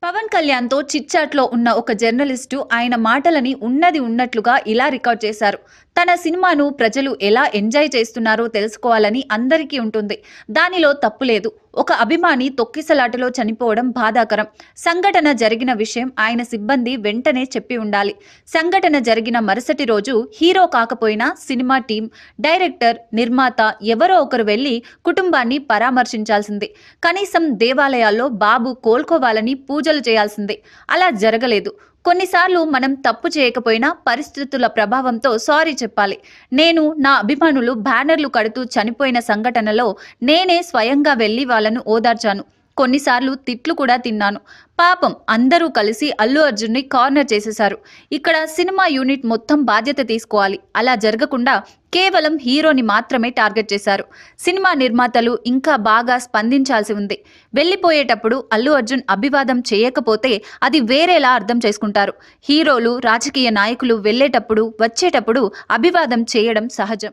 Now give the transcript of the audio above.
పవన్ కళ్యాణ్‌తో చిట్‌చాట్‌లో ఉన్న ఒక జర్నలిస్టు ఆయన మాటలని ఉన్నది ఉన్నట్లుగా ఇలా రికార్డ్ చేశారు. తన సినిమాను ప్రజలు ఎలా ఎంజాయ్ చేస్తున్నారో తెలుసుకోవాలని అందరికీ ఉంటుంది. దానిలో తప్పు లేదు. ఒక అభిమాని తొక్కిసలాటలో చనిపోవడం బాధాకరం. సంఘటన జరిగిన విషయం ఆయన సిబ్బంది వెంటనే చెప్పి ఉండాలి. సంఘటన జరిగిన మరుసటి రోజు హీరో కాకపోయినా సినిమా టీం, డైరెక్టర్, నిర్మాత ఎవరో ఒకరు వెళ్లి కుటుంబాన్ని పరామర్శించాల్సిందే. కనీసం దేవాలయాల్లో బాబు కోలుకోవాలని పూజలు చేయాల్సిందే. అలా జరగలేదు. కొన్నిసార్లు మనం తప్పు చేయకపోయినా పరిస్థితుల ప్రభావంతో సారీ చెప్పాలి. నేను నా అభిమానులు బ్యానర్లు కడుతూ చనిపోయిన సంఘటనలో నేనే స్వయంగా వెళ్లి వాళ్ళను ఓదార్చాను. కొన్నిసార్లు తిట్లు కూడా తిన్నాను. పాపం అందరూ కలిసి అల్లు అర్జున్ని కార్నర్ చేసేశారు. ఇక్కడ సినిమా యూనిట్ మొత్తం బాధ్యత తీసుకోవాలి. అలా జరగకుండా కేవలం హీరోని మాత్రమే టార్గెట్ చేశారు. సినిమా నిర్మాతలు ఇంకా బాగా స్పందించాల్సి ఉంది. వెళ్లిపోయేటప్పుడు అల్లు అర్జున్ అభివాదం చేయకపోతే అది వేరేలా అర్థం చేసుకుంటారు. హీరోలు, రాజకీయ నాయకులు వెళ్లేటప్పుడు, వచ్చేటప్పుడు అభివాదం చేయడం సహజం.